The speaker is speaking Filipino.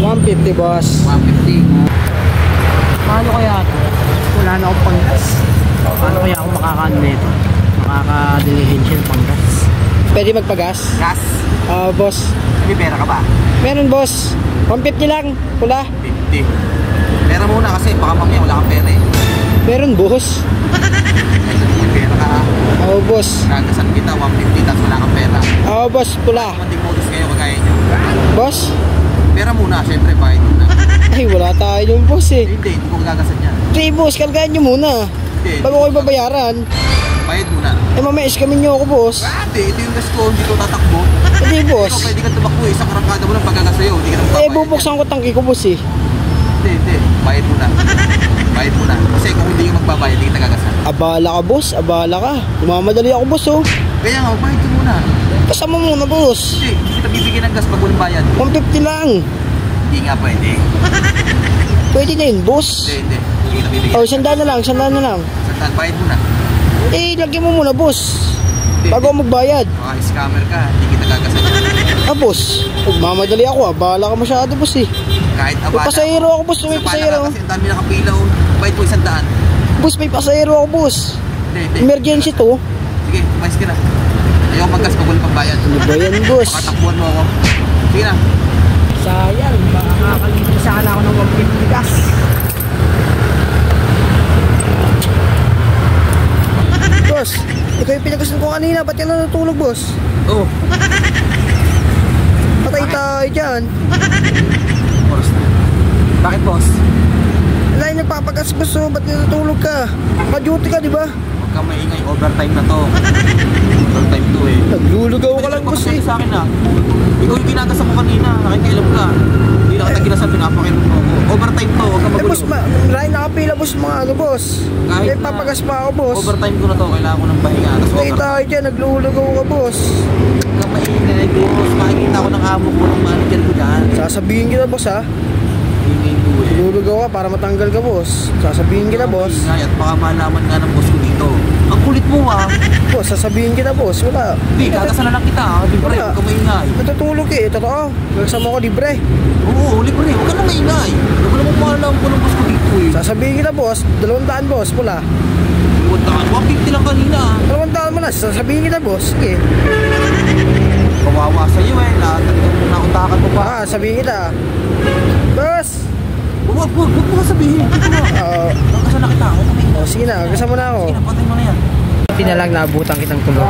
150 boss. 150. Paano kaya ito? Wala na akong panggas. Paano kaya ako makakaano nito? Makaka-diligensial panggas. Pwede magpagas? Gas? Boss. May pera ka ba? Meron boss. 150 lang. Pula. 50. Pera muna kasi baka mamaya wala kang pera eh. Meron boss. May pera ka ha. Oo boss. Gagasan kita 150 tapos wala kang pera. Oo boss. Pula. Manding modus kayo kagaya nyo. Boss? Pera muna, syempre bayad muna. Ay wala tayo yung boss eh. Hindi ko gagasan yan. Hindi boss. Kalgayan nyo muna. Hindi. Bago ko ibabayaran. Bayad muna. Eh mamaya iskamin nyo ako boss. Hindi, ito yung gas ko, hindi ko tatakbo. Hindi boss. Ikaw pwede ka tumakbo eh, isang karangkada mo lang pagkakasayo. Hindi ka na magbabayad. Bubuksan ko tangki ko boss eh. Hindi. Bayad muna. Bayad muna. Kasi kung hindi ka magbabayad, hindi ka tagagasan. Abala ka boss. Abala ka. Umamadali ako boss oh. Kaya nga, bayad ka muna. Kasama muna boss. Hindi kita bibigyan ng gas pag walang bayad. 150 lang. Hindi nga pwede. Pwede na yun boss. Hindi kita bibigyan. Oh, sandaan na lang. Sandaan na lang. Sandaan, bayad muna. Eh, lagyan mo muna boss. Bago ako magbayad. Baka scammer ka, hindi kita gagasan. Boss. Mamadali ako ah. Bahala ka masyado boss eh. Kahit May abala. pasahero ako boss. May pasahero. Kasi ang dami nakapila oh. Bayad mo 100. Boss, may pasahero ako boss. Hindi. Emergency to. Sige, umayos ka na. Ayaw maggas pag walang pagbayad. Ano ba yan boss? Makatakbuhan mo ako. Sige na. Sayang. Baka nakakalimutan sana ako ng 150 gas. Boss, ikaw yung pinagustuhan ko kanina. Ba't yan natutulog boss? Oo. Patay tayo dyan. Oras na. Bakit boss? Wala yung nagpapagas boss oh. Ba't natutulog ka? Naka-duty ka diba? Huwag ka maingay, overtime na to. Overtime to eh. Naglulugaw ka lang boss eh. Sa akin na. Ikaw yung kinagasan ko kanina, nakikialam ka. Hindi na kita ginasan, pinapakinom mo ako. Overtime to, huwag ka magulo. Boss, maraming nakapila boss mga ano boss. Kahit May papagas pa ako boss. Overtime ko na to, kailangan ko ng pahinga. Tapos Patay overtime. tayo dyan, naglulugaw ka boss. Huwag ka maingay boss, makikita ko ng amo ko ng manager ko dyan. Sasabihin kita boss ha. Ingay ko eh. Naglulugaw ka para matanggal ka boss. Sasabihin kita boss. Ingay at baka malaman nga ng boss ko dito. Ang kulit mo ah. Boss, sasabihin kita boss. Wala. Hindi, gagasan na lang kita ah. Libre, Wala. huwag ka maingay. Natutulog eh, totoo. Nagsama ko libre. Oo, libre, huwag ka na maingay. Huwag ka naman malaman ko ng boss ko dito eh. Sasabihin kita boss, 200 boss, pula. 150 lang kanina ah. 200 mo na, sasabihin kita boss. Sige. Kawawa sa'yo eh, nakuntakan mo pa. Sabihin kita. Boss! Huwag mo nga sabihin. Nagkasan na kita, huwag ka maingay. Sige na, kasama na ako. Sige na, patay mo na yan. Hindi na lang naabutan kitang tulog.